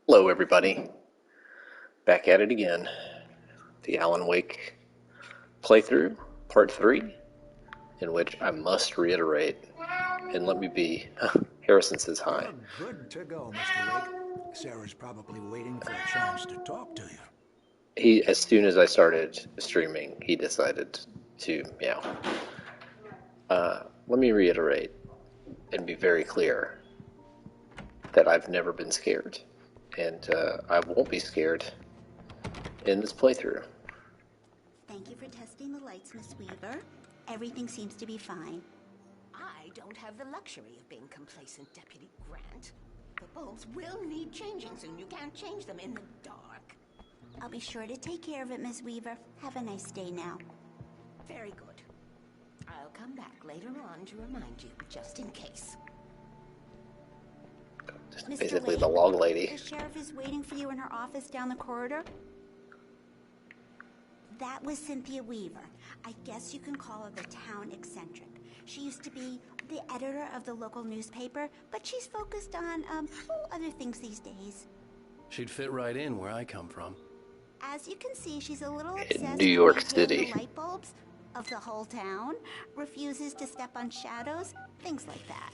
Hello, everybody. Back at it again. The Alan Wake playthrough, part 3, in which I must reiterate, and let me be, Harrison says hi. You're good to go, Mr. Wake. Sarah's probably waiting for a chance to talk to you. As soon as I started streaming, he decided to meow. Let me reiterate and be very clear that I've never been scared, and I won't be scared in this playthrough. Thank you for testing the lights, Miss Weaver. Everything seems to be fine. I don't have the luxury of being complacent, Deputy Grant. The bulbs will need changing soon. You can't change them in the dark. I'll be sure to take care of it, Miss Weaver. Have a nice day now. Very good. I'll come back later on to remind you, just in case. Mr. Basically Wake, the log lady. The sheriff is waiting for you in her office down the corridor. That was Cynthia Weaver. I guess you can call her the town eccentric. She used to be the editor of the local newspaper, but she's focused on, other things these days. She'd fit right in where I come from. As you can see, she's a little In obsessed New York with maintaining City. the light bulbs of the whole town, refuses to step on shadows, things like that.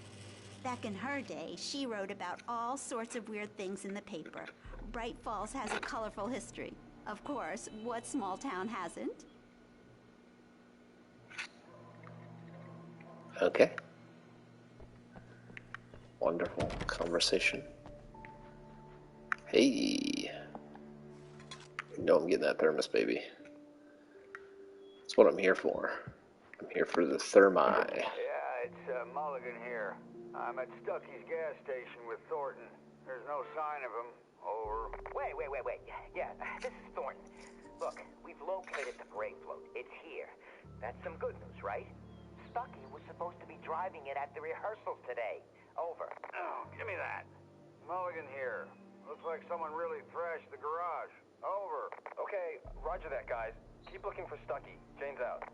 Back in her day, she wrote about all sorts of weird things in the paper. Bright Falls has a colorful history. Of course, what small town hasn't? Okay. Wonderful conversation. Hey. You know I'm getting that thermos, baby. That's what I'm here for. I'm here for the thermi. Yeah, it's Mulligan here. I'm at Stucky's gas station with Thornton. There's no sign of him. Over. Wait. Yeah, this is Thornton. Look, we've located the brake float. It's here. That's some good news, right? Stucky was supposed to be driving it at the rehearsals today. Over. Oh, give me that. Mulligan here. Looks like someone really thrashed the garage. Over. Okay, roger that, guys. Keep looking for Stucky. Jane's out.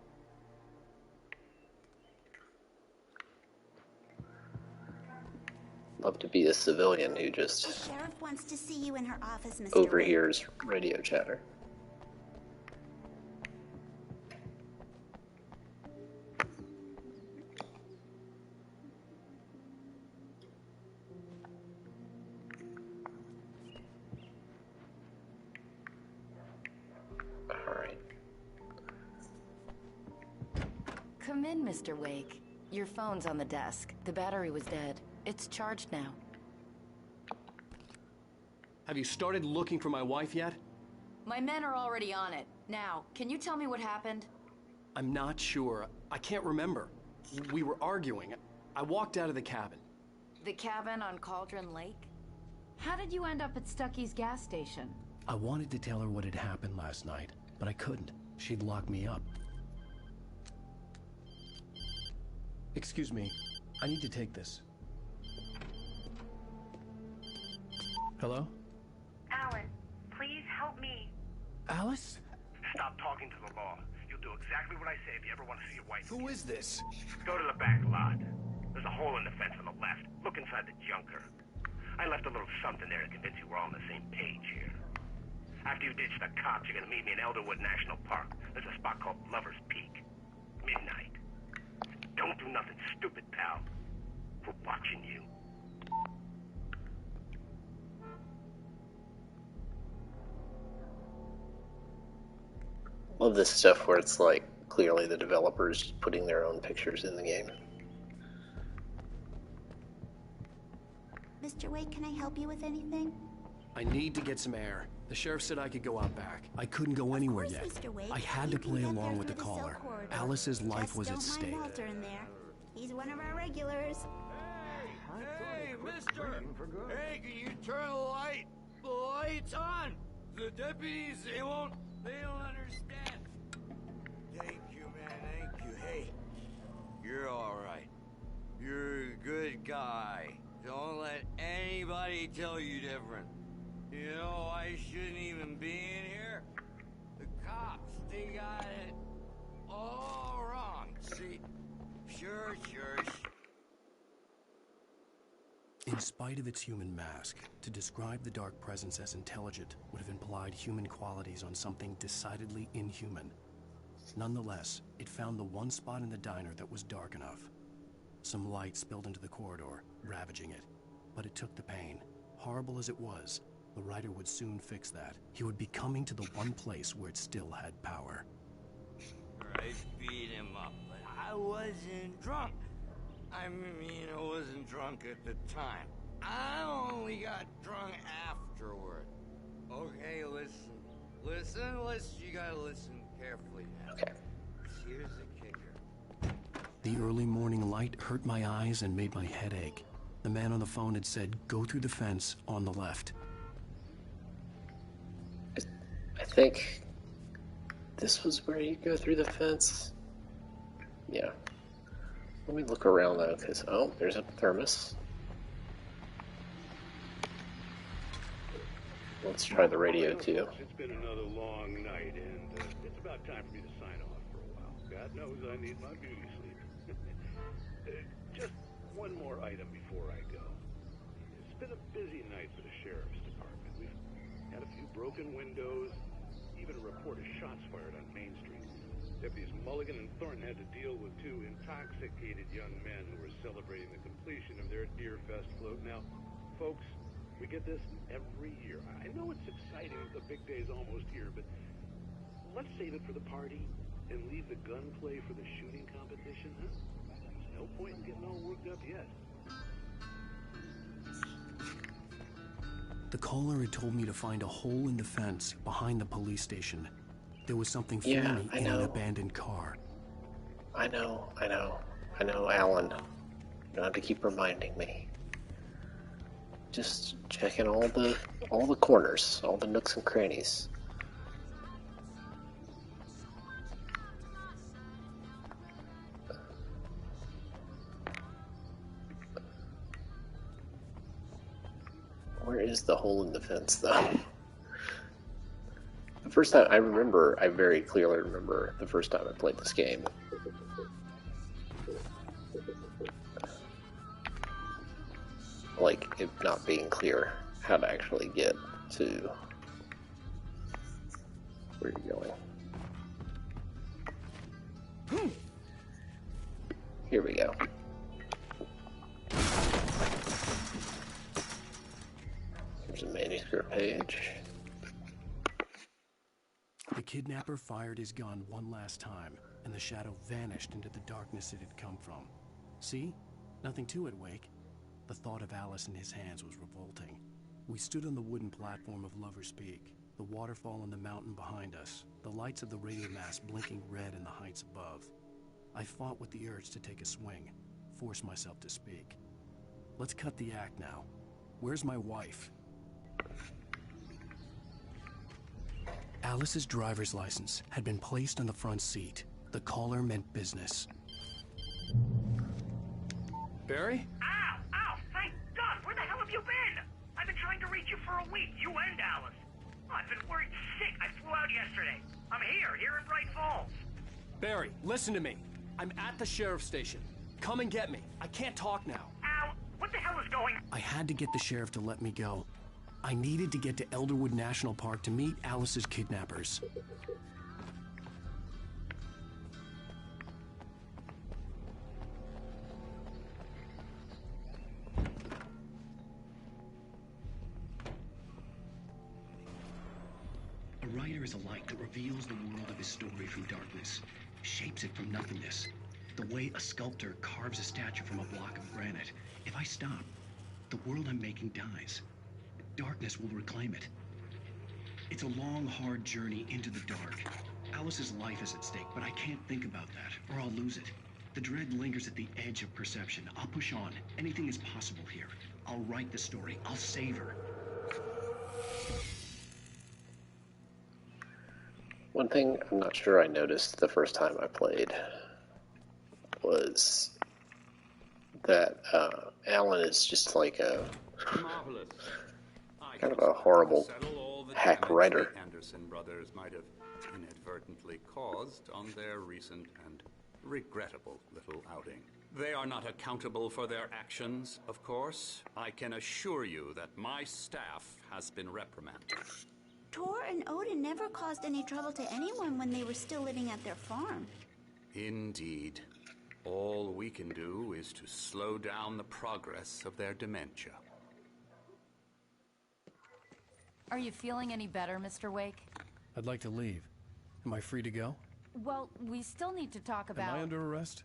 Love to be a civilian who The just sheriff wants to see you in her office, Mr. Wake. overhears radio chatter. Alright. Come in, Mr. Wake. Your phone's on the desk. The battery was dead. It's charged now. Have you started looking for my wife yet? My men are already on it. Now, can you tell me what happened? I'm not sure. I can't remember. We were arguing. I walked out of the cabin. The cabin on Cauldron Lake? How did you end up at Stucky's gas station? I wanted to tell her what had happened last night, but I couldn't. She'd lock me up. Excuse me. I need to take this. Hello? Alan, please help me. Alice? Stop talking to the law. You'll do exactly what I say if you ever want to see your wife. Who is this? Go to the back lot. There's a hole in the fence on the left. Look inside the junker. I left a little something there to convince you we're all on the same page here. After you ditch the cops, you're gonna meet me in Elderwood National Park. There's a spot called Lover's Peak. Midnight. Don't do nothing stupid, pal. We're watching you. Love this stuff where it's like clearly the developers putting their own pictures in the game. Mr. Wake, can I help you with anything? I need to get some air. The sheriff said I could go out back. I couldn't go anywhere Of course, yet. Mr. Wake. I had You to can play get along there with the through silk caller. corridor. Alice's life Just was at don't mind stake. Walter in there. He's one of our regulars. Hey, mister! Hey, can you turn the lights on? The deputies, they don't understand. Thank you, man, thank you. Hey, you're alright. You're a good guy. Don't let anybody tell you different. You know, I shouldn't even be in here. The cops, they got it all wrong. See? Sure. In spite of its human mask, to describe the dark presence as intelligent would have implied human qualities on something decidedly inhuman. Nonetheless, it found the one spot in the diner that was dark enough. Some light spilled into the corridor, ravaging it. But it took the pain. Horrible as it was, the writer would soon fix that. He would be coming to the one place where it still had power. I beat him up, but I wasn't drunk. I mean, I wasn't drunk at the time. I only got drunk afterward. Okay, listen. You gotta listen carefully now. Okay. Here's the kicker. The early morning light hurt my eyes and made my head ache. The man on the phone had said, go through the fence on the left. I think this was where you go through the fence. Yeah. Let me look around though, because, oh, there's a thermos. Let's try the radio too. It's been another long night, and it's about time for me to sign off for a while. God knows I need my beauty sleep. Just one more item before I go. It's been a busy night for the sheriff's department. We've had a few broken windows, even a report of shots fired on Main Street. Deputies Mulligan and Thornton had to deal with two intoxicated young men who were celebrating the completion of their Deer Fest float. Now, folks, we get this every year. I know it's exciting, the big day's almost here, but let's save it for the party and leave the gunplay for the shooting competition, huh? There's no point in getting all worked up yet. The caller had told me to find a hole in the fence behind the police station. There was something for Yeah, me in an abandoned car. I know, Alan. You don't have to keep reminding me. Just checking all the corners, all the nooks and crannies. Where is the hole in the fence, though? The first time I very clearly remember the first time I played this game. Like, it not being clear how to actually get to where you're going. Here we go. Here's a manuscript page. The kidnapper fired his gun one last time, and the shadow vanished into the darkness it had come from. See? Nothing to it, Wake. The thought of Alice in his hands was revolting. We stood on the wooden platform of Lover's Peak, the waterfall on the mountain behind us, the lights of the radio mast blinking red in the heights above. I fought with the urge to take a swing, force myself to speak. Let's cut the act now. Where's my wife? Alice's driver's license had been placed on the front seat. The caller meant business. Barry? Ow! Ow! Thank God! Where the hell have you been? I've been trying to reach you for a week, you and Alice. Oh, I've been worried sick. I flew out yesterday. I'm here in Bright Falls. Barry, listen to me. I'm at the sheriff's station. Come and get me. I can't talk now. Ow! What the hell is going on? I had to get the sheriff to let me go. I needed to get to Elderwood National Park to meet Alice's kidnappers. A writer is a light that reveals the world of his story from darkness, shapes it from nothingness. The way a sculptor carves a statue from a block of granite. If I stop, the world I'm making dies. Darkness will reclaim it. It's a long, hard journey into the dark. Alice's life is at stake, but I can't think about that, or I'll lose it. The dread lingers at the edge of perception. I'll push on. Anything is possible here. I'll write the story. I'll save her. One thing I'm not sure I noticed the first time I played was that Alan is just like a kind of a horrible hack writer. The Anderson brothers might have inadvertently caused on their recent and regrettable little outing. They are not accountable for their actions, of course. I can assure you that my staff has been reprimanded. Tor and Odin never caused any trouble to anyone when they were still living at their farm. Indeed. All we can do is to slow down the progress of their dementia. Are you feeling any better, Mr. Wake? I'd like to leave. Am I free to go? Well, we still need to talk about... Am I under arrest?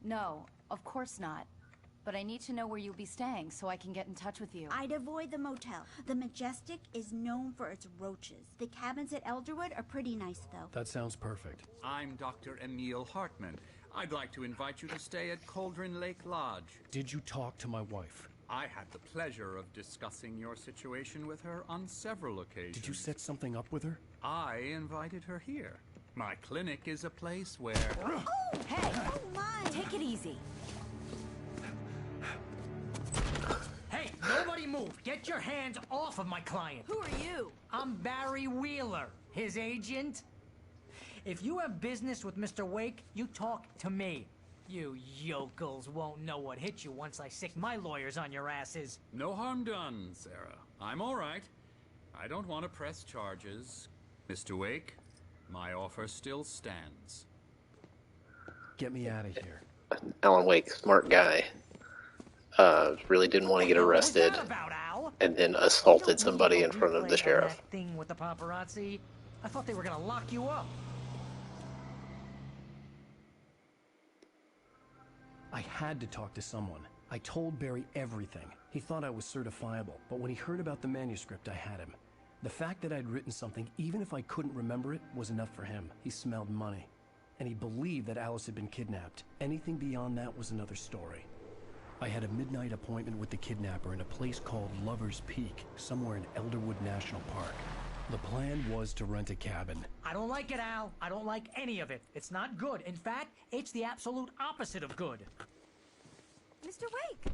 No, of course not. But I need to know where you'll be staying so I can get in touch with you. I'd avoid the motel. The Majestic is known for its roaches. The cabins at Elderwood are pretty nice, though. That sounds perfect. I'm Dr. Emil Hartman. I'd like to invite you to stay at Cauldron Lake Lodge. Did you talk to my wife? I had the pleasure of discussing your situation with her on several occasions. Did you set something up with her? I invited her here. My clinic is a place where... Oh, hey! Oh, my! Take it easy. Hey, nobody move! Get your hands off of my client! Who are you? I'm Barry Wheeler, his agent. If you have business with Mr. Wake, you talk to me. You yokels won't know what hit you once I sick my lawyers on your asses. No harm done, Sarah. I'm all right. I don't want to press charges. Mr. Wake, my offer still stands. Get me out of here. Alan Wake, smart guy. Really didn't want to get arrested, and then assaulted somebody in front of the sheriff. That thing with the paparazzi? I thought they were gonna lock you up. I had to talk to someone. I told Barry everything. He thought I was certifiable, but when he heard about the manuscript, I had him. The fact that I'd written something, even if I couldn't remember it, was enough for him. He smelled money. And he believed that Alice had been kidnapped. Anything beyond that was another story. I had a midnight appointment with the kidnapper in a place called Lover's Peak, somewhere in Elderwood National Park. The plan was to rent a cabin. I don't like it, Al. I don't like any of it. It's not good. In fact, it's the absolute opposite of good. Mr. Wake!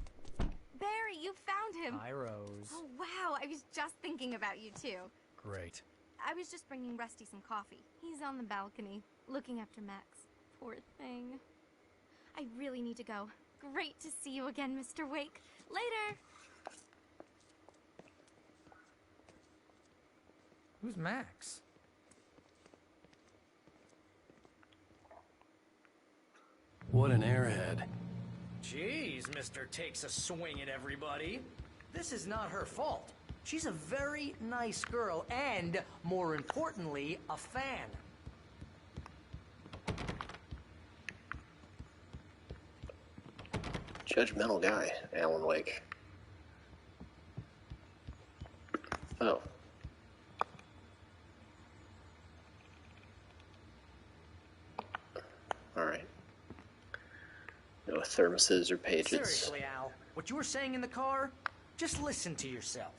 Barry, you found him! Hi, Rose. Oh, wow. I was just thinking about you, too. Great. I was just bringing Rusty some coffee. He's on the balcony, looking after Max. Poor thing. I really need to go. Great to see you again, Mr. Wake. Later! Who's Max? What an airhead. Jeez, Mr. Takes a swing at everybody. This is not her fault. She's a very nice girl and, more importantly, a fan. Judgmental guy, Alan Wake. Oh. Alright. No thermoses or pages. Seriously, Al, what you were saying in the car? Just listen to yourself.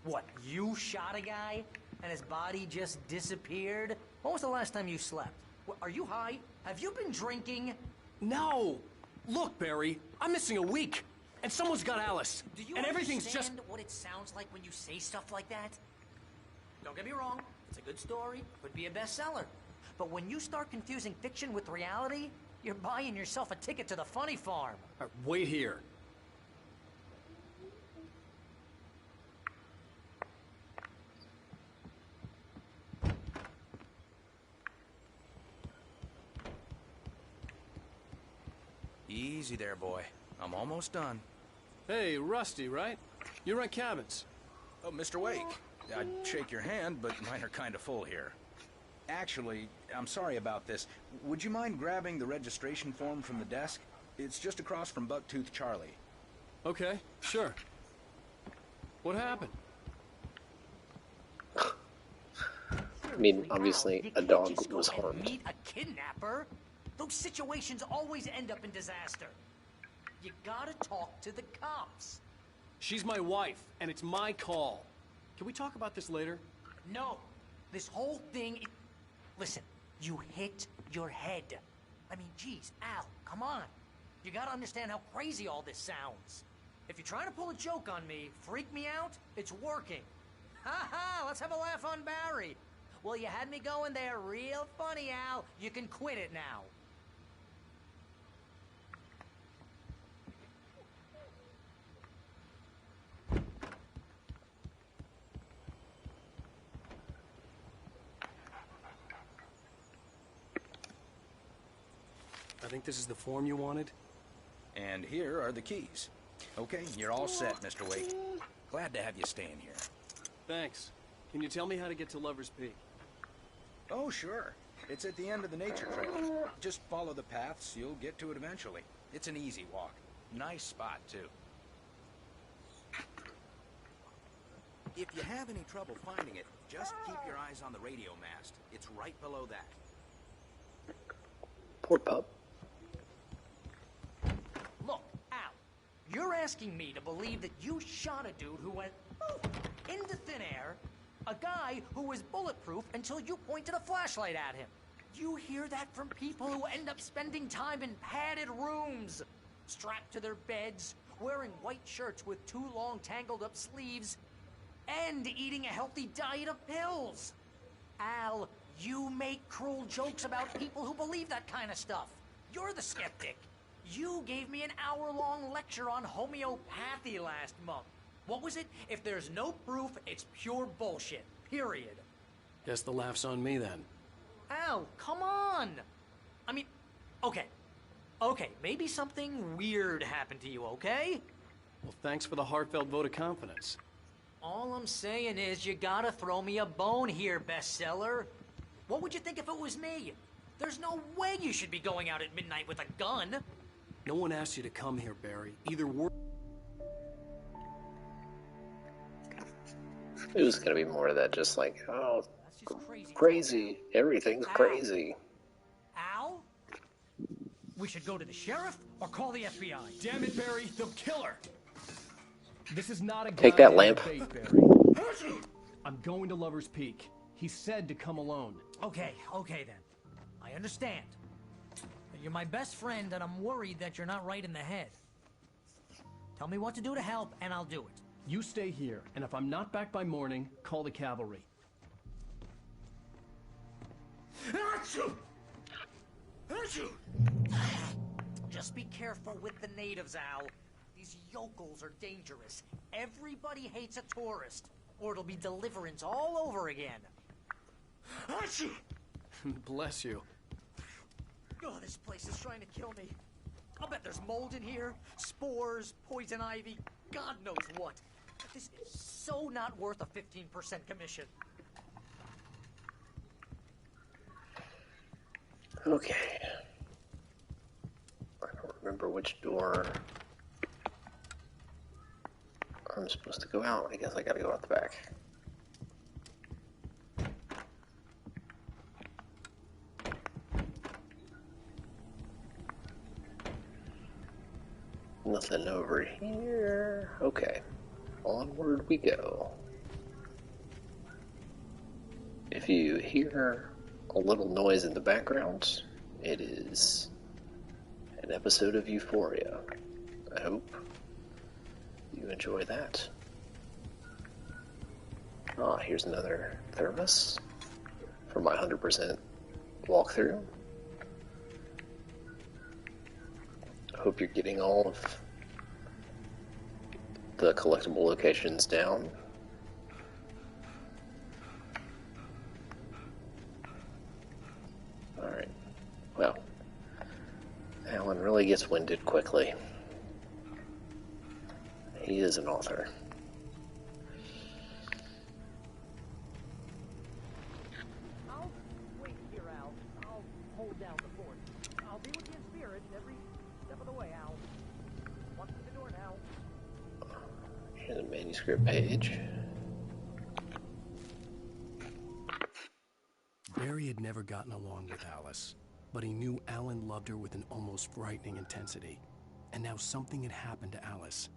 What, you shot a guy and his body just disappeared? When was the last time you slept? What, are you high? Have you been drinking? No! Look, Barry, I'm missing a week, and someone's got Alice. Do you and everything's understand just... what it sounds like when you say stuff like that? Don't get me wrong, it's a good story, could be a bestseller. But when you start confusing fiction with reality, you're buying yourself a ticket to the funny farm. Wait here. Easy there, boy. I'm almost done. Hey, Rusty, right? You rent cabins. Oh, Mr. Wake. I'd shake your hand, but mine are kind of full here. Actually, I'm sorry about this. Would you mind grabbing the registration form from the desk? It's just across from Bucktooth Charlie. Okay, sure. What happened? I mean, obviously, a dog was harmed. Meet a kidnapper? Those situations always end up in disaster. You gotta talk to the cops. She's my wife, and it's my call. Can we talk about this later? No. This whole thing... Listen, you hit your head. I mean, geez, Al, come on. You gotta understand how crazy all this sounds. If you're trying to pull a joke on me, freak me out, it's working. Ha ha, let's have a laugh on Barry. Well, you had me going there real funny, Al. You can quit it now. think this is the form you wanted? And here are the keys. Okay, you're all set, Mr. Wake. Glad to have you staying here. Thanks. Can you tell me how to get to Lover's Peak? Oh, sure. It's at the end of the nature trail. Just follow the paths, you'll get to it eventually. It's an easy walk. Nice spot, too. If you have any trouble finding it, just keep your eyes on the radio mast. It's right below that. Poor pup. Look, Al, you're asking me to believe that you shot a dude who went poof, into thin air, a guy who was bulletproof until you pointed a flashlight at him. You hear that from people who end up spending time in padded rooms, strapped to their beds, wearing white shirts with too long tangled up sleeves, and eating a healthy diet of pills. Al, you make cruel jokes about people who believe that kind of stuff. You're the skeptic. You gave me an hour-long lecture on homeopathy last month. What was it? If there's no proof, it's pure bullshit. Period. Guess the laugh's on me then. Al, come on! I mean, okay. Okay, maybe something weird happened to you, okay? Well, thanks for the heartfelt vote of confidence. All I'm saying is you gotta throw me a bone here, bestseller. What would you think if it was me? There's no way you should be going out at midnight with a gun. No one asked you to come here, Barry. Either we're... It was gonna be more of that, just like, oh, crazy. Everything's crazy. Al? We should go to the sheriff or call the FBI. Damn it, Barry, they'll kill her. This is not a Take that goddamn lamp. debate, Barry. I'm going to Lover's Peak. He said to come alone. Okay, okay then. I understand. You're my best friend, and I'm worried that you're not right in the head. Tell me what to do to help, and I'll do it. You stay here, and if I'm not back by morning, call the cavalry. Just be careful with the natives, Al. These yokels are dangerous. Everybody hates a tourist, or it'll be deliverance all over again. Bless you. Oh, this place is trying to kill me. I'll bet there's mold in here, spores, poison ivy, God knows what. But this is so not worth a 15% commission. Okay. I don't remember which door I'm supposed to go out. I guess I gotta go out the back. Nothing over here. Okay. Onward we go. If you hear a little noise in the background, it is an episode of Euphoria. I hope you enjoy that. Ah, here's another thermos for my 100% walkthrough. I hope you're getting all of the collectible locations down. Alright. Well, Alan really gets winded quickly. He is an author. I'll wait here, Al. I'll hold down the fort. I'll be with you in spirit every step of the way, Al. Walk through the door now. Here's a manuscript page. Barry had never gotten along with Alice, but he knew Alan loved her with an almost frightening intensity. And now something had happened to Alice.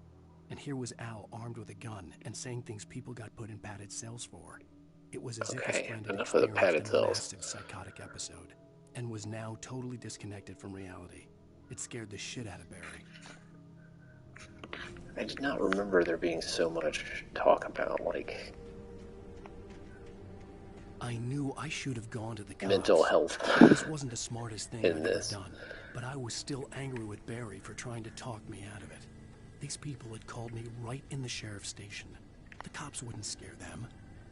And here was Al armed with a gun and saying things people got put in padded cells for. It was as if his friend had enough of the padded experienced a cells. massive psychotic episode and was now totally disconnected from reality. It scared the shit out of Barry. I did not remember there being so much talk about, like, I knew I should have gone to the cops. mental health. This wasn't the smartest thing in I'd this. ever done, but I was still angry with Barry for trying to talk me out of it. These people had called me right in the sheriff's station. The cops wouldn't scare them,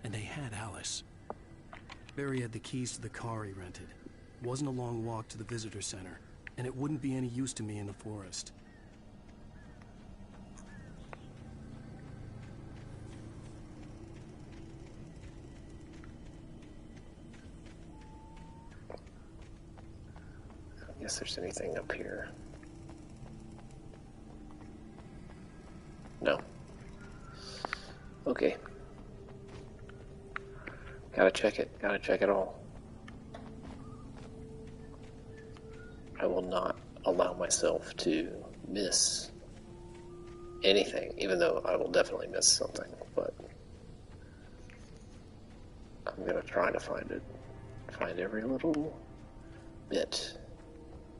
and they had Alice. Barry had the keys to the car he rented. Wasn't a long walk to the visitor center, and it wouldn't be any use to me in the forest. I guess there's anything up here. No. Okay. Gotta check it. Gotta check it all. I will not allow myself to miss anything, even though I will definitely miss something, but I'm gonna try to find it. Find every little bit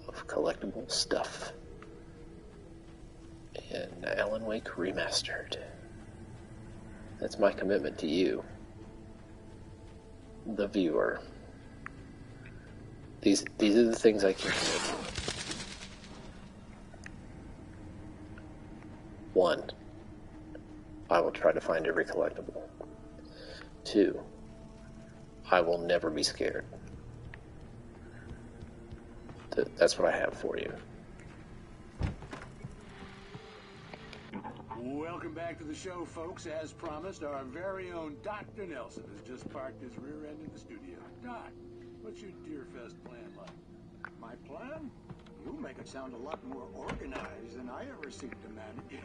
of collectible stuff in Alan Wake Remastered. That's my commitment to you, the viewer. These are the things I can do. 1, I will try to find every collectible. 2, I will never be scared. That's what I have for you. Welcome back to the show, folks. As promised, our very own Dr. Nelson has just parked his rear end in the studio. Doc, what's your Deerfest plan like? My plan? You make it sound a lot more organized than I ever seem to manage.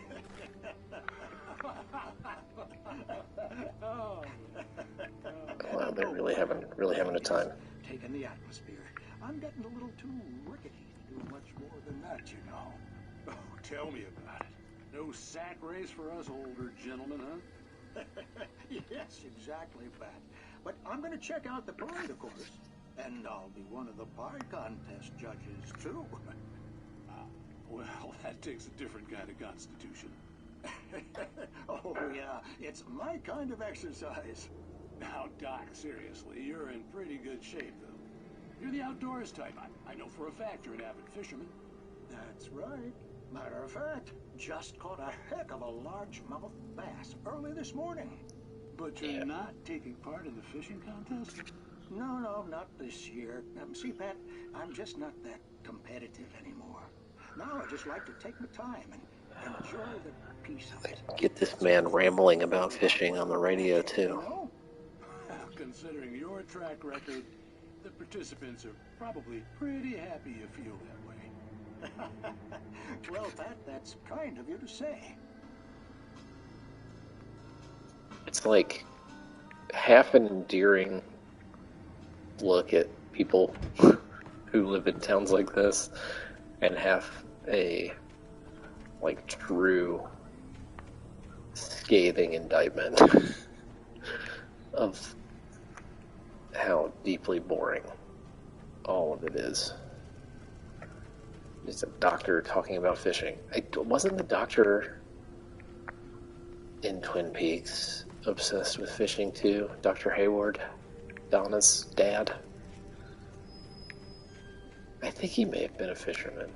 Wow, they're really having a time. Taking the atmosphere. I'm getting a little too rickety to do much more than that, you know. Oh, tell me about it. No sack race for us older gentlemen, huh? Yes, exactly, Pat. But I'm going to check out the parade, of course. And I'll be one of the pie contest judges, too. Well, that takes a different kind of constitution. Oh, yeah. It's my kind of exercise. Now, Doc, seriously, you're in pretty good shape, though. You're the outdoors type. I know for a fact you're an avid fisherman. That's right. Matter of fact, just caught a heck of a largemouth bass early this morning. But you're not taking part in the fishing contest? No, not this year. See, Pat, I'm just not that competitive anymore. Now I just like to take my time and enjoy the peace of it. Get this man rambling about fishing on the radio, too. You know? Considering your track record, the participants are probably pretty happy you feel that way. Well, Pat, that's kind of you to say. It's like half an endearing look at people who live in towns like this, and half a like true scathing indictment of how deeply boring all of it is. It's a doctor talking about fishing. Wasn't the doctor in Twin Peaks obsessed with fishing too? Dr. Hayward, Donna's dad. I think he may have been a fisherman.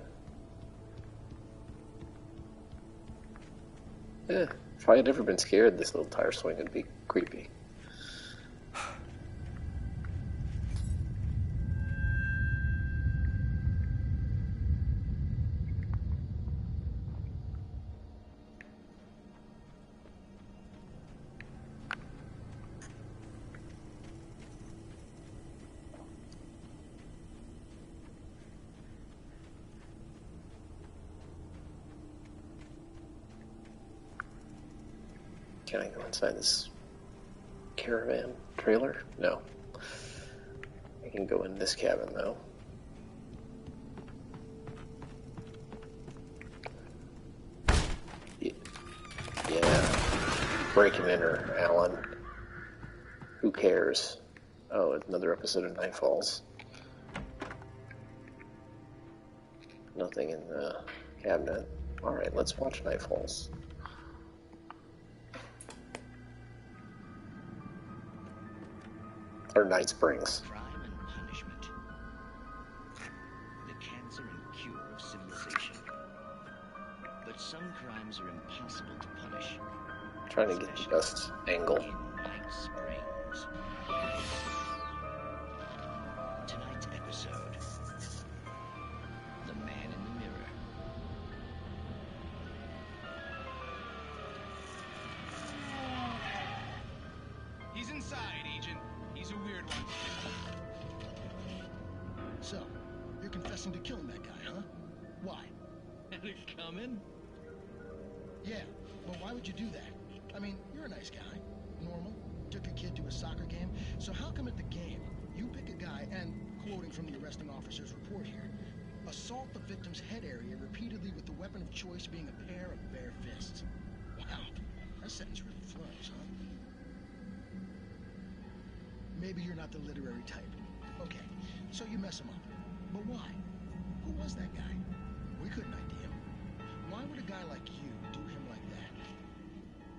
Yeah, if I had ever been scared, this little tire swing would be creepy. Can I go inside this caravan trailer? No. I can go in this cabin, though. Yeah. Break him in her, Alan. Who cares? Oh, it's another episode of Night Falls. Nothing in the cabinet. Alright, let's watch Night Falls. Or Night Springs. Crime and punishment. The cancer and cure of civilization. But some crimes are impossible to punish. Trying to get the best angle. In Night Springs. Tonight's episode. The man He's inside, Agent. He's a weird one. So, you're confessing to killing that guy, huh? Why? Had it coming? Yeah, but why would you do that? I mean, you're a nice guy. Normal. Took your kid to a soccer game. So how come at the game, you pick a guy and, quoting from the arresting officer's report here, assault the victim's head area repeatedly with the weapon of choice being a pair of bare fists? Wow, that sentence really flows, huh? Maybe you're not the literary type. Okay, so you mess him up. But why? Who was that guy? We couldn't ID him. Why would a guy like you do him like that?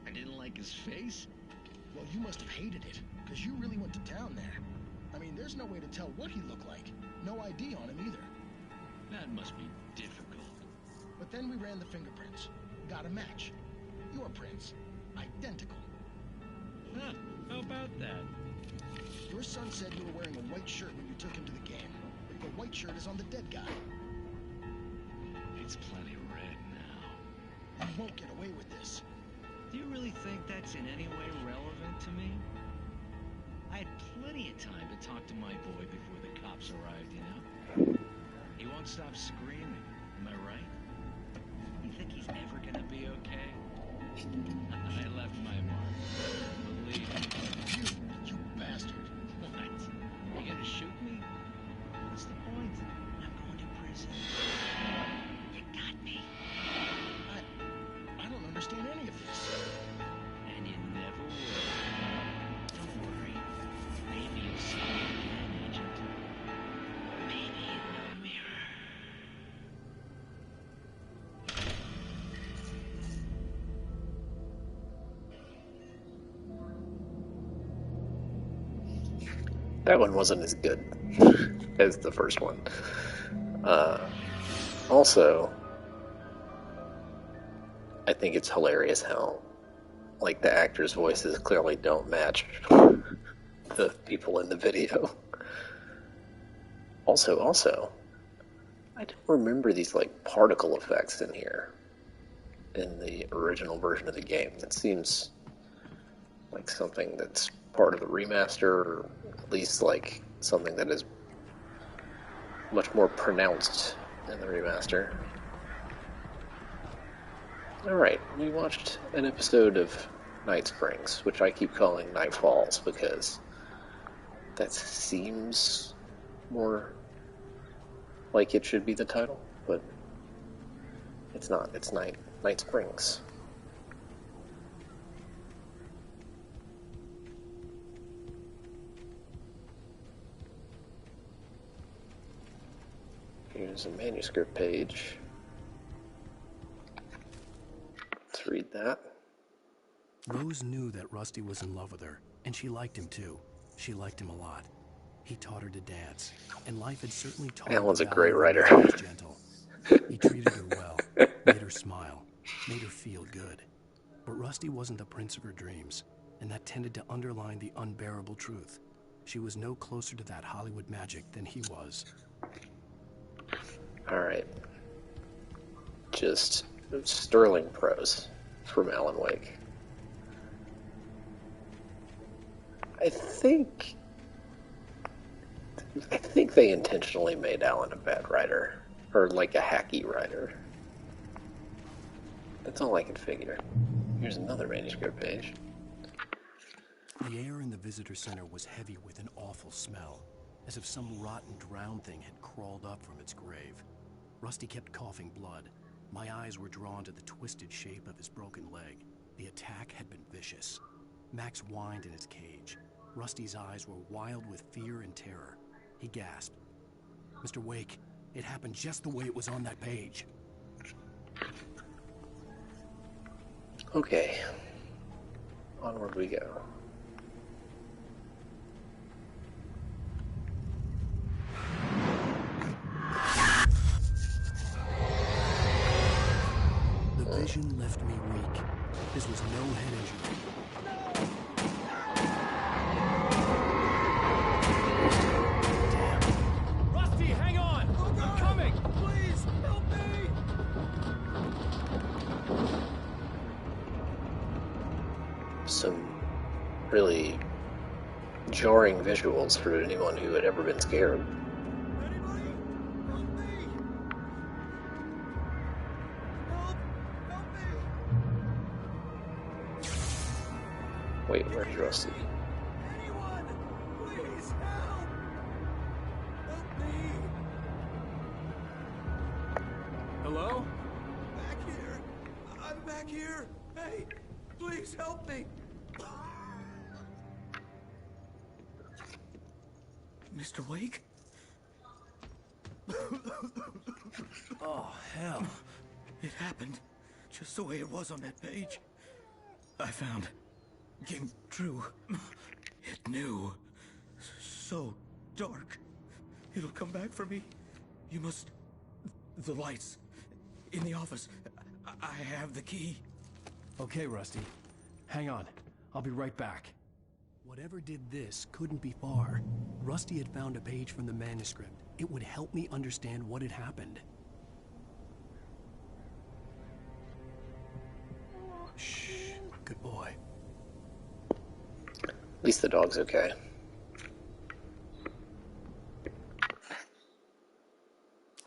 I didn't like his face. Well, you must have hated it, because you really went to town there. I mean, there's no way to tell what he looked like. No ID on him either. That must be difficult. But then we ran the fingerprints. Got a match. Your prints. Identical. Huh, how about that? Your son said you were wearing a white shirt when you took him to the game. The white shirt is on the dead guy. It's plenty red now. You won't get away with this. Do you really think that's in any way relevant to me? I had plenty of time to talk to my boy before the cops arrived, you know? He won't stop screaming, am I right? You think he's ever gonna be okay? I left my mark. Believe me. You bastard. What? You gonna shoot me? What's the point? I'm going to prison. You got me. I don't understand any of this. And you never will. Don't worry. Maybe you'll see me again, Agent. Maybe in the mirror. That one wasn't as good as the first one. Also, I think it's hilarious how, like, the actors' voices clearly don't match the people in the video. Also, I don't remember these, like, particle effects in here in the original version of the game. That seems like something that's part of the remaster, or at least, like, something that is much more pronounced in the remaster. Alright, we watched an episode of Night Springs, which I keep calling Night Falls because that seems more like it should be the title, but it's not. It's Night Springs. Here's a manuscript page. Let's read that. Rose knew that Rusty was in love with her, and she liked him too. She liked him a lot. He taught her to dance, and life had certainly taught her. Alan's a great writer. He was gentle. He treated her well, made her smile, made her feel good. But Rusty wasn't the prince of her dreams, and that tended to underline the unbearable truth. She was no closer to that Hollywood magic than he was. Alright. Just sterling prose from Alan Wake. I think they intentionally made Alan a bad writer. Or like a hacky writer. That's all I could figure. Here's another manuscript page. The air in the visitor center was heavy with an awful smell, as if some rotten drowned thing had crawled up from its grave. Rusty kept coughing blood. My eyes were drawn to the twisted shape of his broken leg. The attack had been vicious. Max whined in his cage. Rusty's eyes were wild with fear and terror. He gasped. Mr. Wake, it happened just the way it was on that page. Okay. Onward we go. The vision left me weak. This was no head injury. Rusty, hang on! I'm coming! Please, help me! Some really jarring visuals for anyone who had ever been scared. Wait, where's Rusty? Anyone! Please help! Help me! Hello? Back here! I'm back here! Hey! Please help me! Mr. Wake? Oh, hell. It happened just the way it was on that page. I found. Came true. It knew. So dark. It'll come back for me. You must... The lights. In the office. I have the key. Okay, Rusty. Hang on. I'll be right back. Whatever did this couldn't be far. Rusty had found a page from the manuscript. It would help me understand what had happened. Shh. Good boy. At least the dog's okay.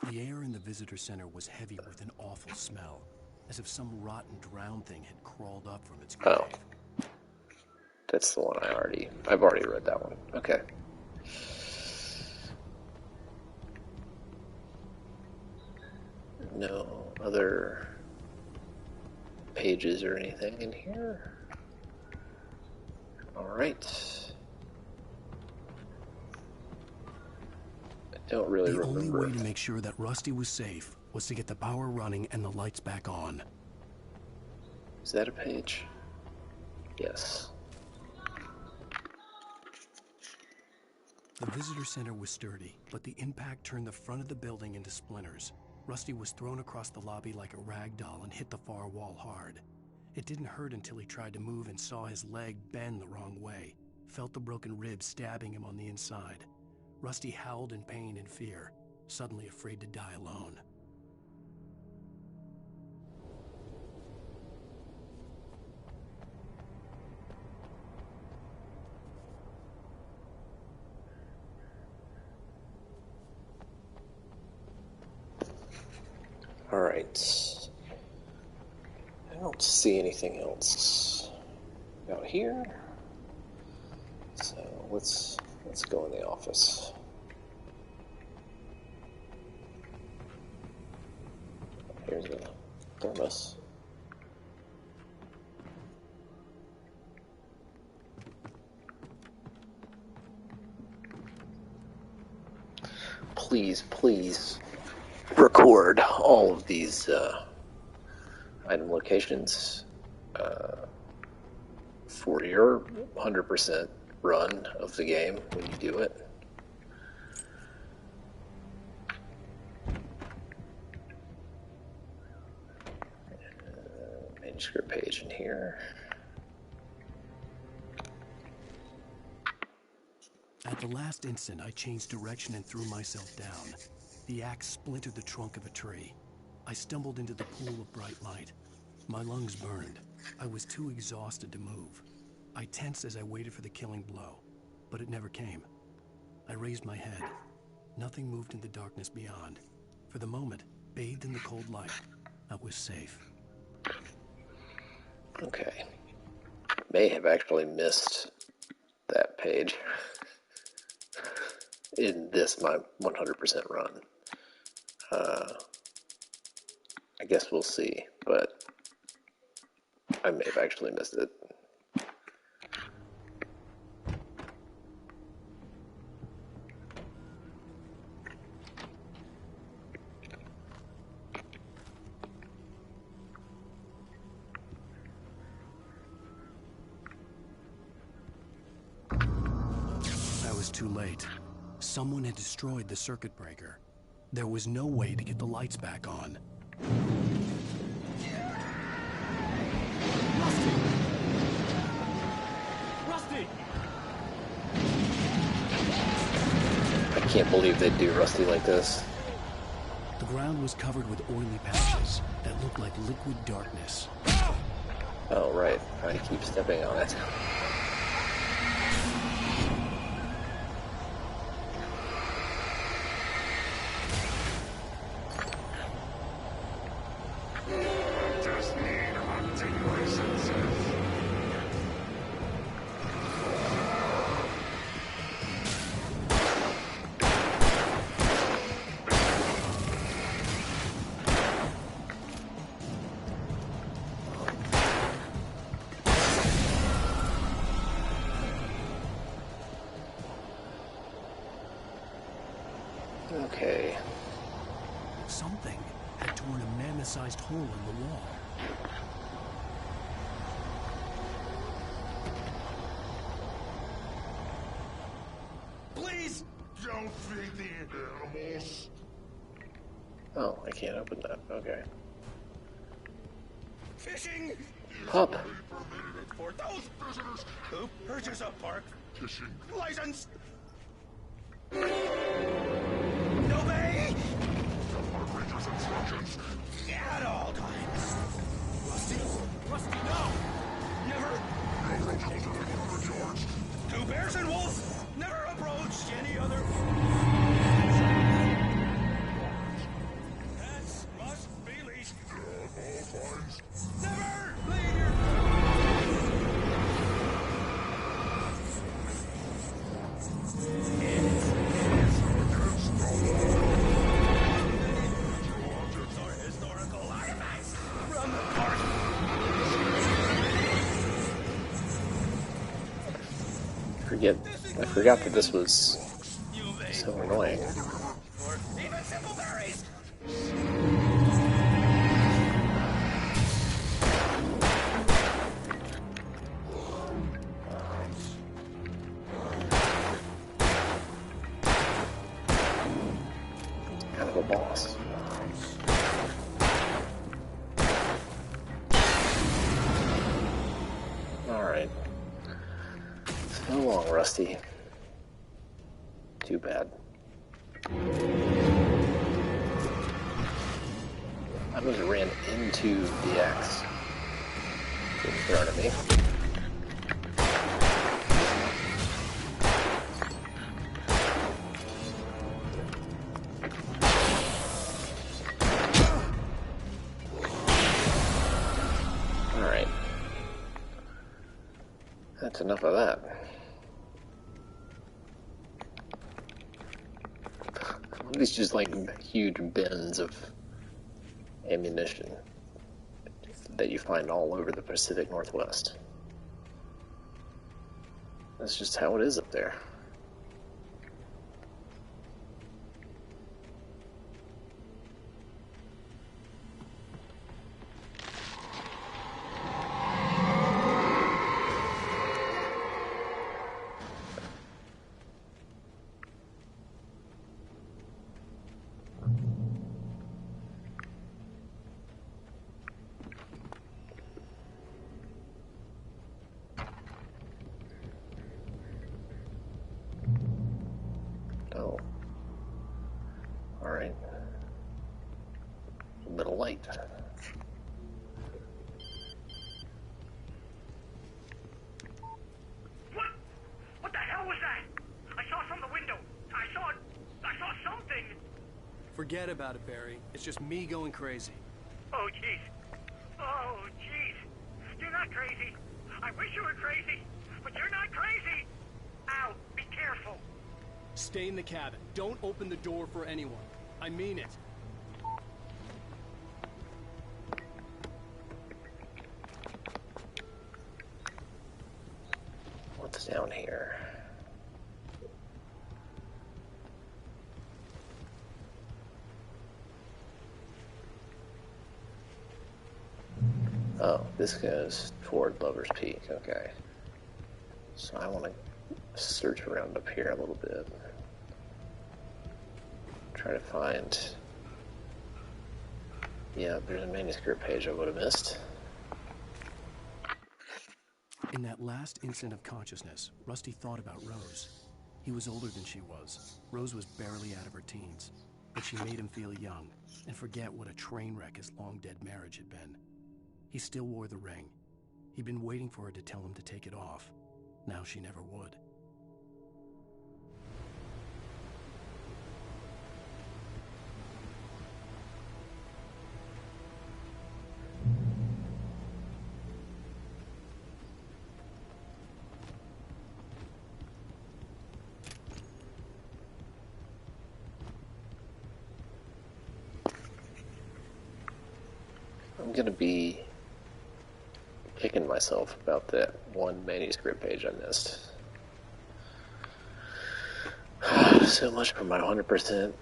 The air in the visitor center was heavy with an awful smell, as if some rotten drowned thing had crawled up from its grave. Oh. That's the one I've already read that one. Okay. No other pages or anything in here. Alright. I don't really remember. The only way to make sure that Rusty was safe was to get the power running and the lights back on. Is that a page? Yes. The visitor center was sturdy, but the impact turned the front of the building into splinters. Rusty was thrown across the lobby like a rag doll and hit the far wall hard. It didn't hurt until he tried to move and saw his leg bend the wrong way, felt the broken ribs stabbing him on the inside. Rusty howled in pain and fear, suddenly afraid to die alone. Alright. I don't see anything else out here. So let's go in the office. Here's a thermos. Please, please record all of these item locations for your 100% run of the game when you do it. Manuscript page in here. At the last instant, I changed direction and threw myself down. The axe splintered the trunk of a tree. I stumbled into the pool of bright light. My lungs burned. I was too exhausted to move. I tensed as I waited for the killing blow, but it never came. I raised my head. Nothing moved in the darkness beyond. For the moment, bathed in the cold light, I was safe. Okay. May have actually missed that page in this, my 100% run. I guess we'll see, but I may have actually missed it. I was too late. Someone had destroyed the circuit breaker. There was no way to get the lights back on. Rusty! I can't believe they'd do Rusty like this. The ground was covered with oily patches that looked like liquid darkness. Oh, right. I keep stepping on it. Okay. Something had torn a mammoth-sized hole in the wall. Please don't feed the animals. Oh, I can't open that. Okay. Fishing! Pup! For those visitors who purchase a park fishing license. Obey! Rangers instructions. At all times. Rusty? Rusty, no! Never. Two bears and wolves never approached any other. Pets must be leashed. Never leave your. I forgot that this was so annoying. Or even simple berries. Kind of a boss. Alright. So long, Rusty. Too bad. I just ran into the axe. Getting thrown at me. Alright. That's enough of that. These just like huge bins of ammunition that you find all over the Pacific Northwest. That's just how it is up there. Oh. Alright. A bit of light. What the hell was that? I saw from the window. I saw something. Forget about it, Barry. It's just me going crazy. Oh, jeez. Oh, jeez. You're not crazy. I wish you were crazy, but you're not crazy. Ow, be careful. Stay in the cabin. Don't open the door for anyone. I mean it. What's down here? Oh, this goes toward Lover's Peak, okay. So I want to search around up here a little bit. Try to find... Yeah, there's a manuscript page I would have missed. In that last instant of consciousness, Rusty thought about Rose. He was older than she was. Rose was barely out of her teens, but she made him feel young and forget what a train wreck his long-dead marriage had been. He still wore the ring. He'd been waiting for her to tell him to take it off. Now she never would. I'm gonna be kicking myself about that one manuscript page I missed. So much for my 100%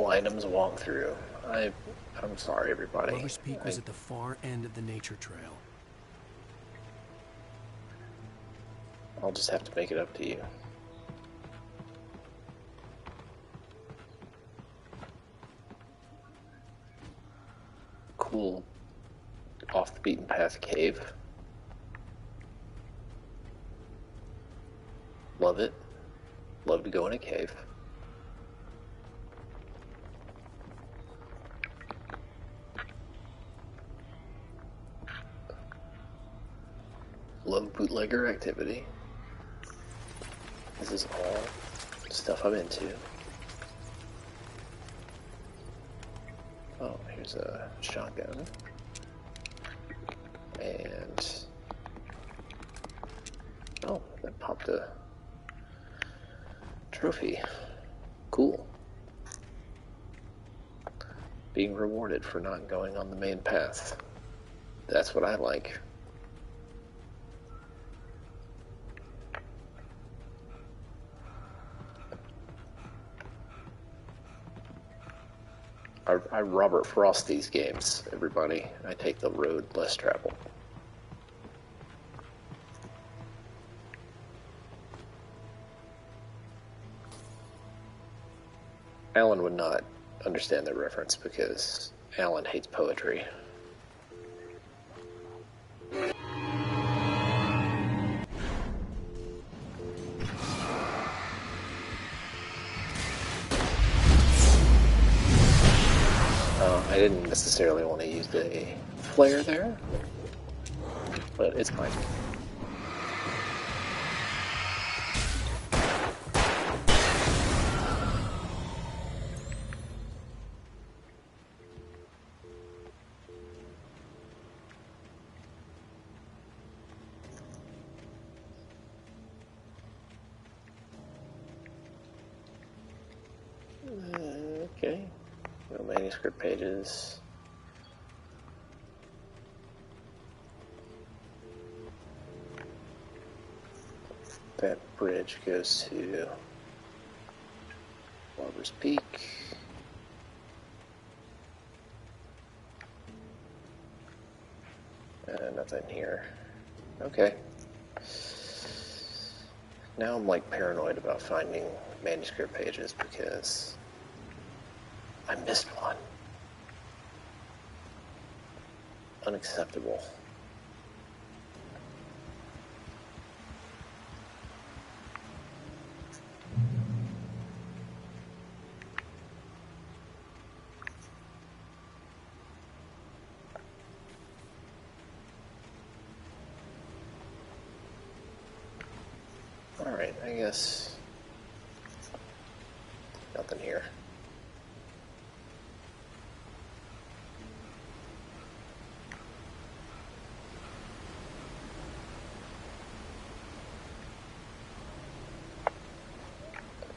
items walkthrough. I'm sorry, everybody. Lover's Peak was at the far end of the nature trail. I'll just have to make it up to you. Cool off the beaten path cave. Love it. Love to go in a cave. Love bootlegger activity. This is all stuff I'm into. Oh, here's a shotgun. And... oh, that popped a trophy. Cool. Being rewarded for not going on the main path. That's what I like. I Robert Frost these games, everybody. I take the road less traveled. Alan would not understand the reference because Alan hates poetry. I didn't necessarily want to use the flare there, but it's fine. Okay. No manuscript pages. That bridge goes to Lover's Peak. Nothing here. Okay. Now I'm like paranoid about finding manuscript pages because I missed one. Unacceptable. Alright, I guess nothing here.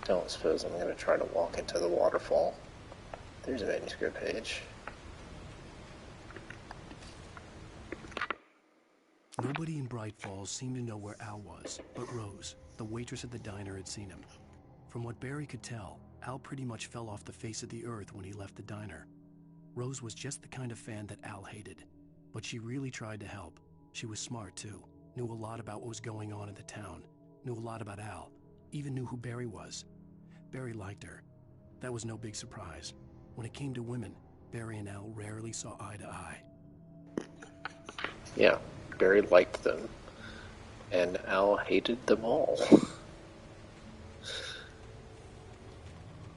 I don't suppose I'm going to try to walk into the waterfall. There's a manuscript page. Nobody in Bright Falls seemed to know where Al was, but Rose, the waitress at the diner, had seen him. From what Barry could tell, Al pretty much fell off the face of the earth when he left the diner. Rose was just the kind of fan that Al hated, but she really tried to help. She was smart, too, knew a lot about what was going on in the town, knew a lot about Al, even knew who Barry was. Barry liked her. That was no big surprise. When it came to women, Barry and Al rarely saw eye to eye. Yeah, Barry liked them, and Al hated them all.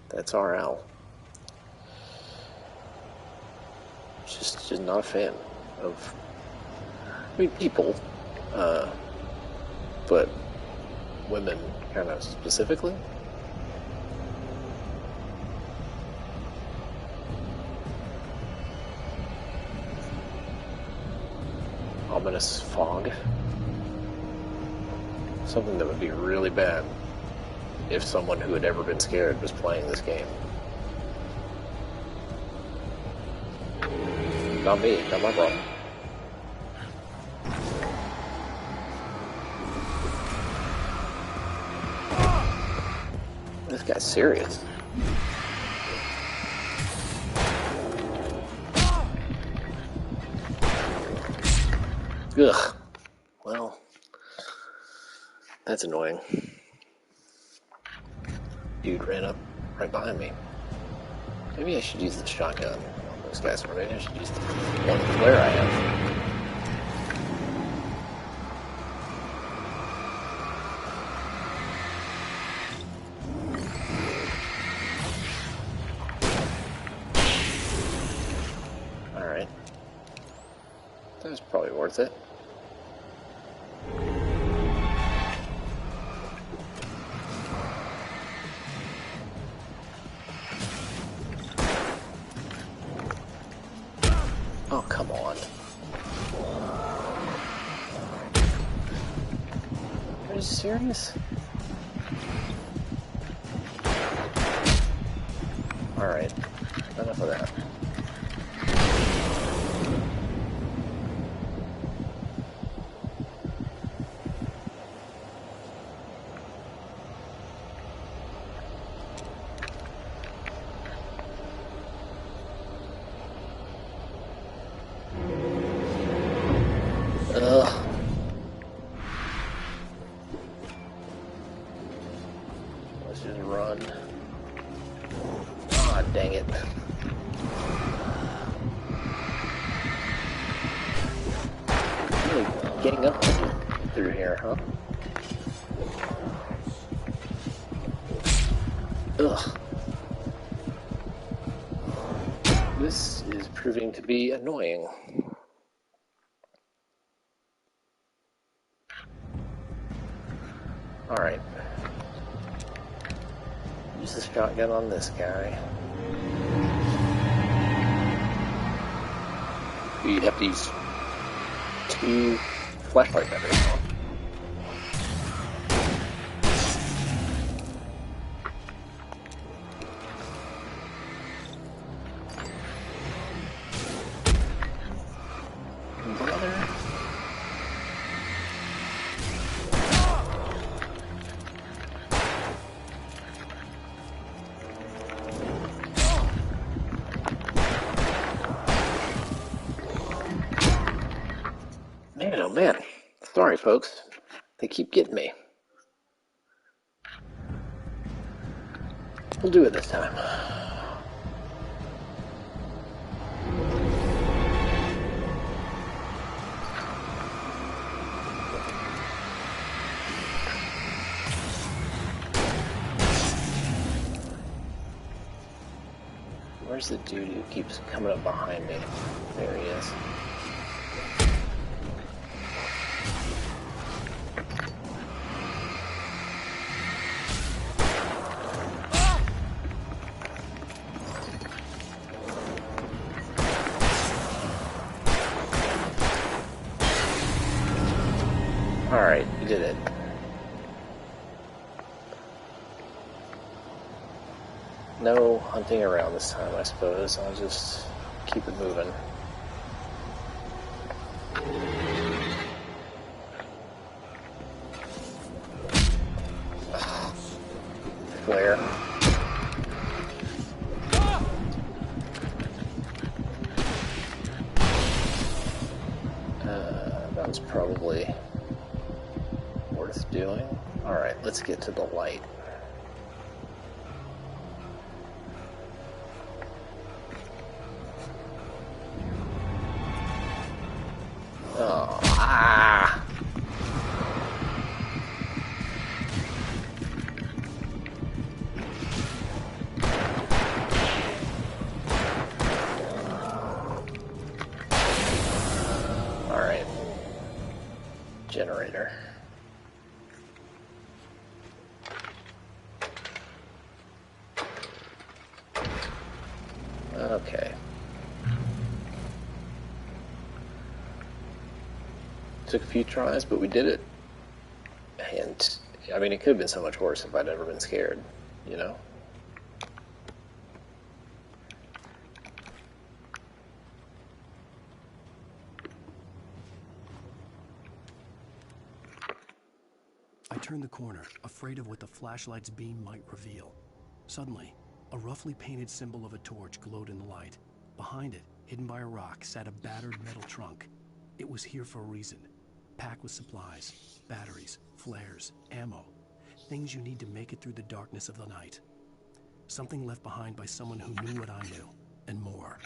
That's our Al. Just not a fan of, I mean, people, but women kind of specifically. Ominous fog. Something that would be really bad if someone who had ever been scared was playing this game. Not me, not my problem. This guy's serious. Ugh. Well, that's annoying. Dude ran up right behind me. Maybe I should use the shotgun on those guys, or maybe I should use the one flare I have. Alright. That was probably worth it. Oh, come on. Are you serious? Alright, enough of that. Ugh. Let's just run. Ah, dang it. Really getting up through here, huh? Ugh. This is proving to be annoying. Alright. Use the shotgun on this guy. You have to use 2 flashlight batteries. Brother. Man, oh man. Sorry, folks. They keep getting me. We'll do it this time. Where's the dude who keeps coming up behind me? There he is. Alright, you did it. No hunting around this time, I suppose. I'll just keep it moving. Flare. That was probably worth doing. Alright, let's get to the light. Oh, ah! Alright. Generator. Okay. Took a few tries, but we did it. And, I mean, it could have been so much worse if I'd never been scared, you know? I turned the corner, afraid of what the flashlight's beam might reveal. Suddenly, a roughly painted symbol of a torch glowed in the light. Behind it, hidden by a rock, sat a battered metal trunk. It was here for a reason. Packed with supplies, batteries, flares, ammo. Things you need to make it through the darkness of the night. Something left behind by someone who knew what I knew, and more.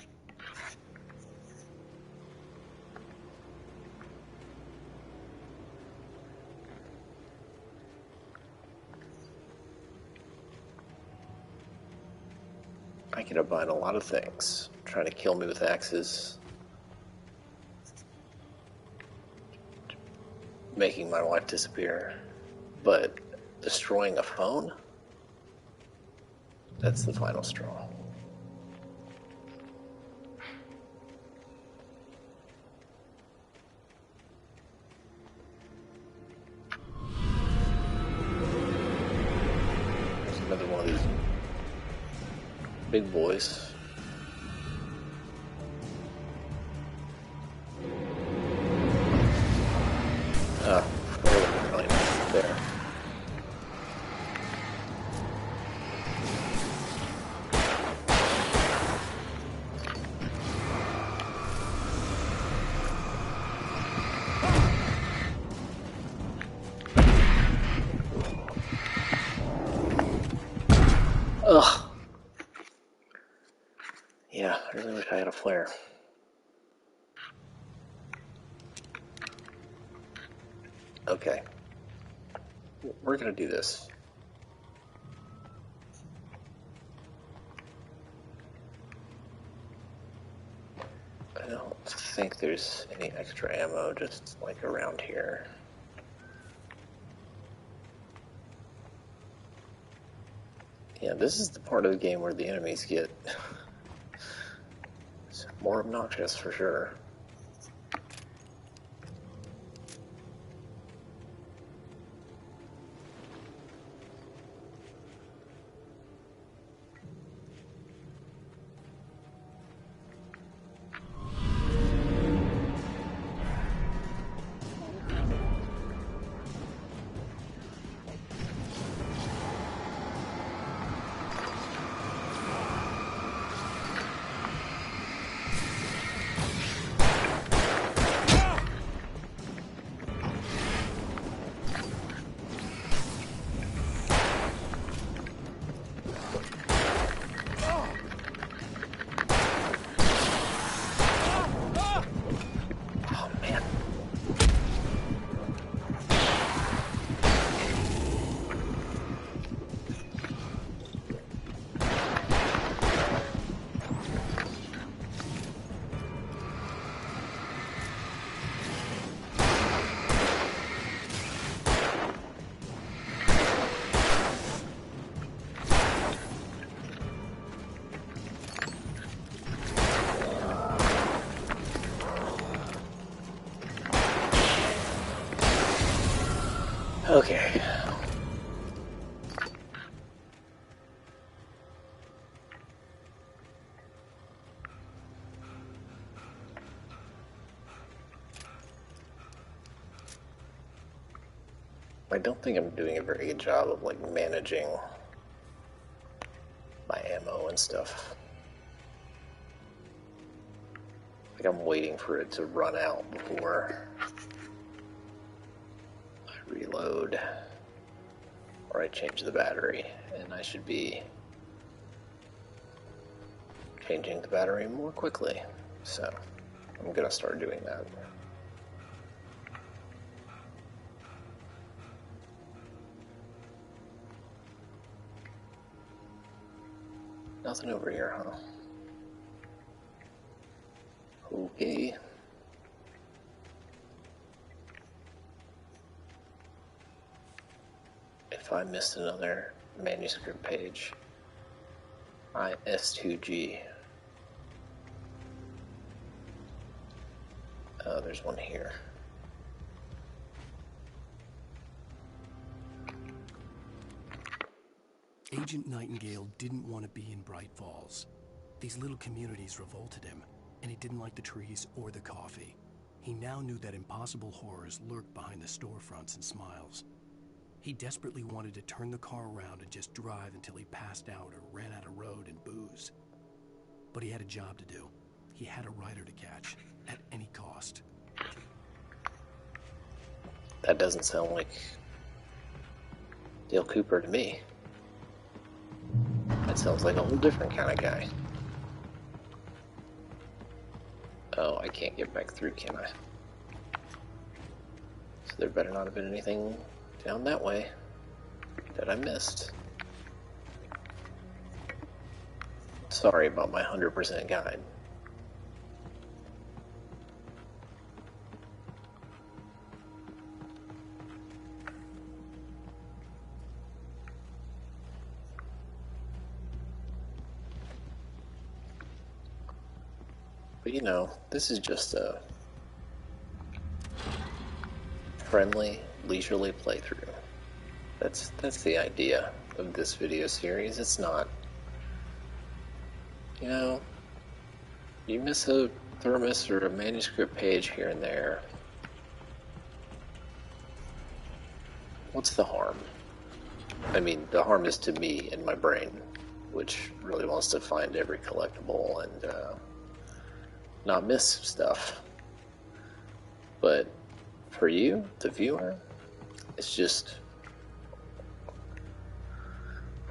I can combine a lot of things. Trying to kill me with axes. Making my wife disappear. But destroying a phone? That's the final straw. There's another one of these big boys. There. Ugh. Yeah, I really wish I had a flare. Okay. We're gonna do this. I don't think there's any extra ammo just like around here. Yeah, this is the part of the game where the enemies get more obnoxious for sure. Okay. I don't think I'm doing a very good job of like managing my ammo and stuff. Like I'm waiting for it to run out before I reload or I change the battery, and I should be changing the battery more quickly. So I'm gonna start doing that. Nothing over here, huh? Okay. If I missed another manuscript page, S2G. Oh, there's one here. Agent Nightingale didn't want to be in Bright Falls. These little communities revolted him, and he didn't like the trees or the coffee. He now knew that impossible horrors lurked behind the storefronts and smiles. He desperately wanted to turn the car around and just drive until he passed out or ran out of road and booze. But he had a job to do. He had a rider to catch, at any cost. That doesn't sound like Dale Cooper to me. That sounds like a whole different kind of guy. Oh, I can't get back through, can I? So there better not have been anything down that way that I missed. Sorry about my 100% guide. But you know, this is just a friendly, leisurely playthrough. That's the idea of this video series. It's not, you know, you miss a thermos or a manuscript page here and there. What's the harm? I mean, the harm is to me and my brain, which really wants to find every collectible and not miss stuff. But for you, the viewer, it's just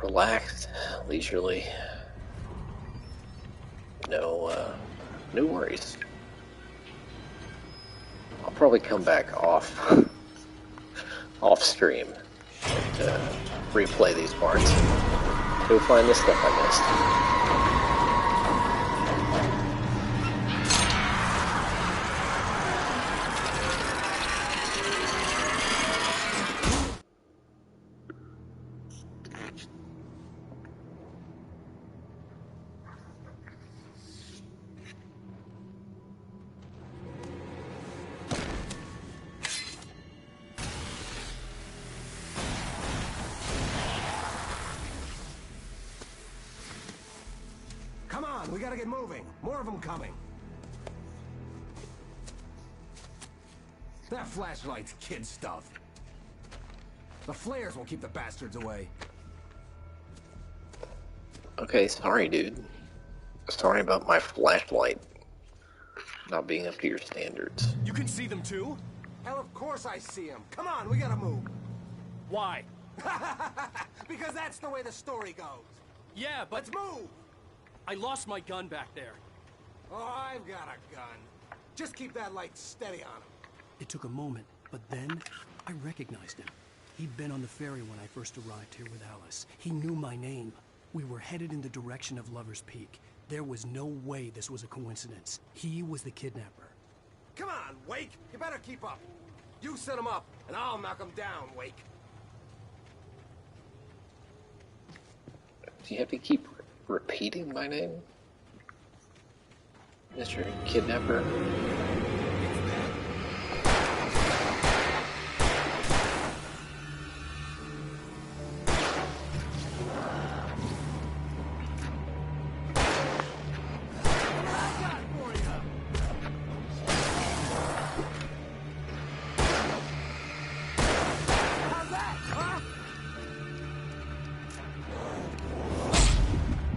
relaxed, leisurely, no worries. I'll probably come back off stream and replay these parts. Go find the stuff I missed. Come on, we gotta get moving. More of them coming. That flashlight's kid stuff. The flares will keep the bastards away. Okay, sorry, dude. Sorry about my flashlight not being up to your standards. You can see them too? Hell, of course I see them. Come on, we gotta move. Why? Because that's the way the story goes. Yeah, but... Let's move! I lost my gun back there. Oh, I've got a gun. Just keep that light steady on him. It took a moment, but then I recognized him. He'd been on the ferry when I first arrived here with Alice. He knew my name. We were headed in the direction of Lover's Peak. There was no way this was a coincidence. He was the kidnapper. Come on, Wake! You better keep up. You set him up, and I'll knock him down, Wake. Do you have to keep repeating my name? Mr. Kidnapper?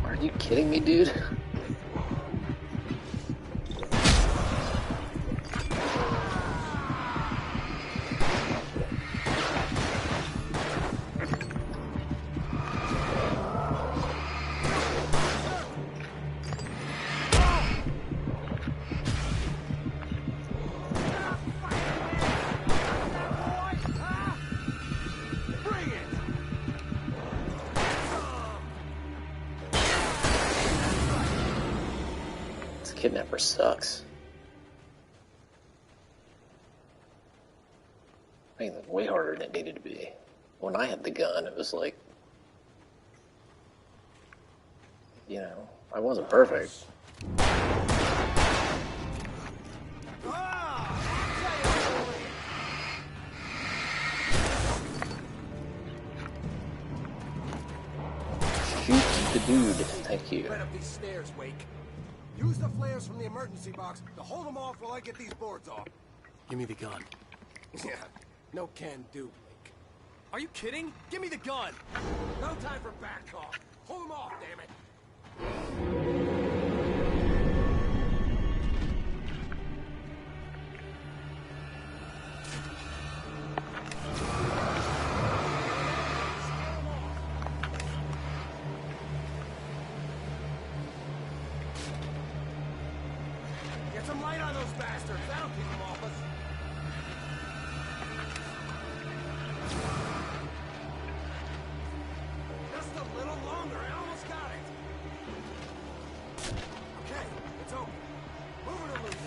Are you kidding me, dude? Kidnapper sucks. I mean, it's way harder than it needed to be. When I had the gun, it was like, you know, I wasn't perfect. Shoot the dude, thank you. Right up these stairs, Wake. Use the flares from the emergency box to hold them off while I get these boards off. Give me the gun. Yeah, no can do, Blake. Are you kidding? Give me the gun! No time for back talk. Hold them off, damn it. some light on those bastards. That'll keep them off us. Just a little longer. I almost got it. Okay, it's open. Move it or lose it.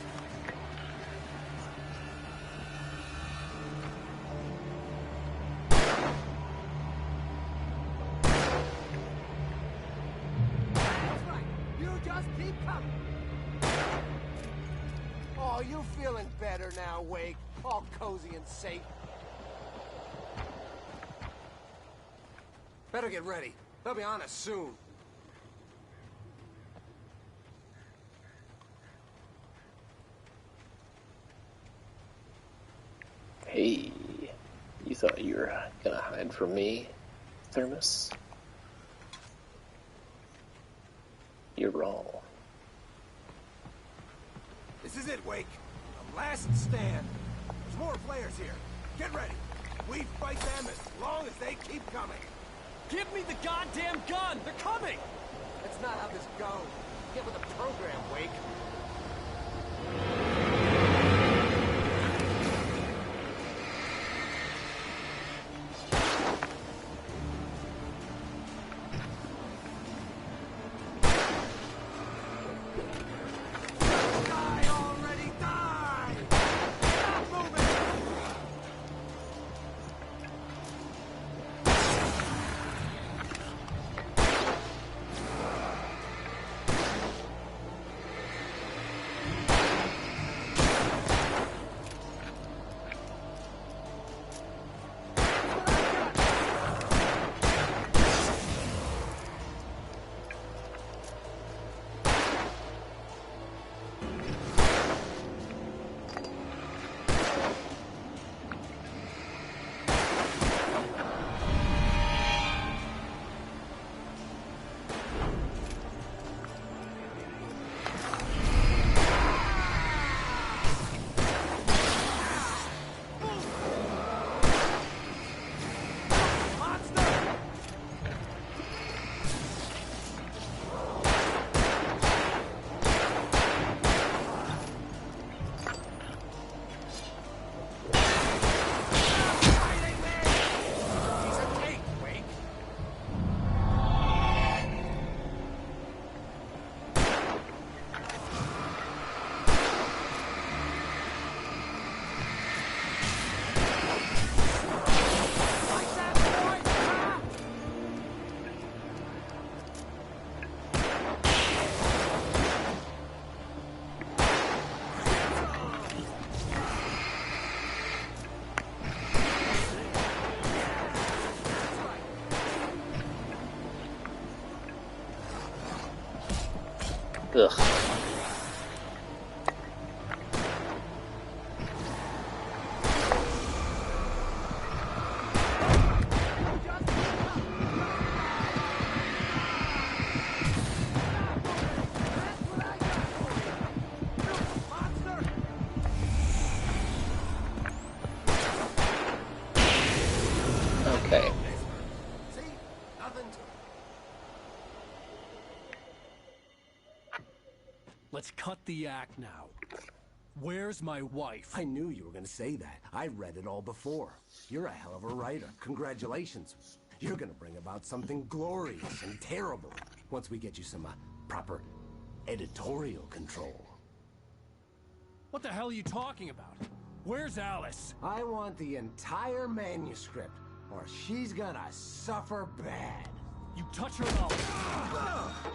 That's right. You just keep coming. Oh, you feeling better now, Wake? All cozy and safe. Better get ready. They'll be on us soon. Hey, you thought you were gonna hide from me, Thermos? You're wrong. This is it, Wake. A last stand. There's more players here. Get ready. We fight them as long as they keep coming. Give me the goddamn gun! They're coming! That's not how this goes. Get with the program, Wake. Die already, die! Stop moving! Ugh. Okay. See? Nothing to Let's cut the act now. Where's my wife? I knew you were going to say that. I read it all before. You're a hell of a writer. Congratulations. You're going to bring about something glorious and terrible once we get you some proper editorial control. What the hell are you talking about? Where's Alice? I want the entire manuscript, or she's gonna suffer bad. You touch her mouth.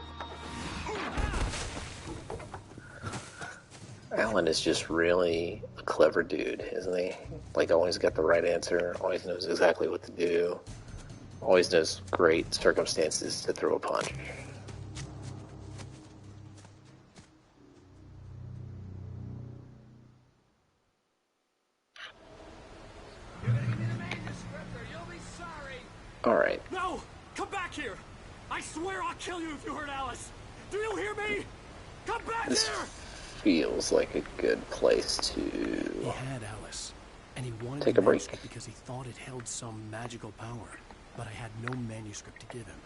Alan is just really a clever dude, isn't he? Like, always got the right answer, always knows exactly what to do, always knows great circumstances to throw a punch. Alright. No! Come back here! I swear I'll kill you if you hurt Alice! Do you hear me? Come back This here! feels like a good place to He had Alice, and he wanted take the a break. manuscript because he thought it held some magical power. But I had no manuscript to give him.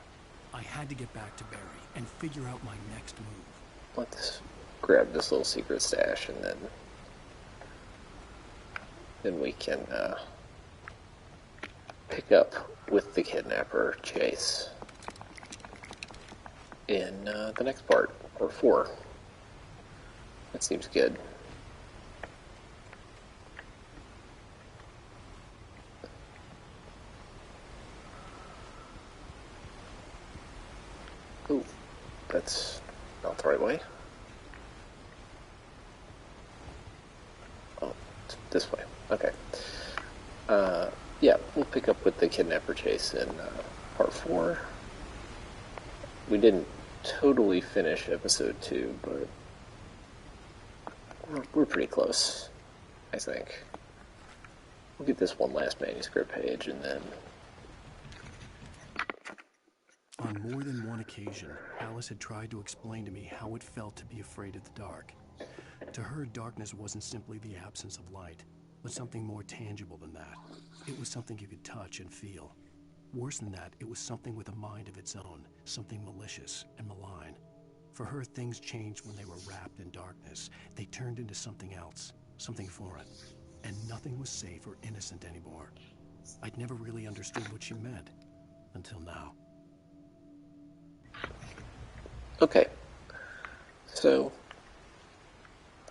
I had to get back to Barry and figure out my next move. Let's grab this little secret stash, and then we can pick up with the kidnapper chase in the next part, or 4. That seems good. Ooh, that's not the right way. Oh, it's this way. Okay. Yeah, we'll pick up with the kidnapper chase in part 4. We didn't totally finish episode 2, but we're pretty close, I think. We'll get this one last manuscript page, and then... On more than one occasion, Alice had tried to explain to me how it felt to be afraid of the dark. To her, darkness wasn't simply the absence of light, but something more tangible than that. It was something you could touch and feel. Worse than that, it was something with a mind of its own, something malicious and malign. For her, things changed when they were wrapped in darkness. They turned into something else, something foreign. And nothing was safe or innocent anymore. I'd never really understood what she meant, until now. Okay. So,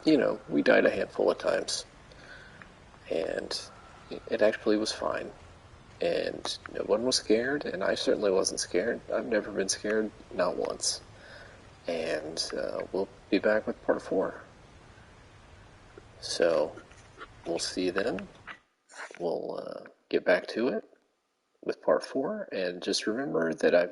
you know, we died a handful of times. And it actually was fine. And no one was scared, and I certainly wasn't scared. I've never been scared, not once. And we'll be back with part 4. So, we'll see you then. We'll get back to it with part 4, and just remember that I've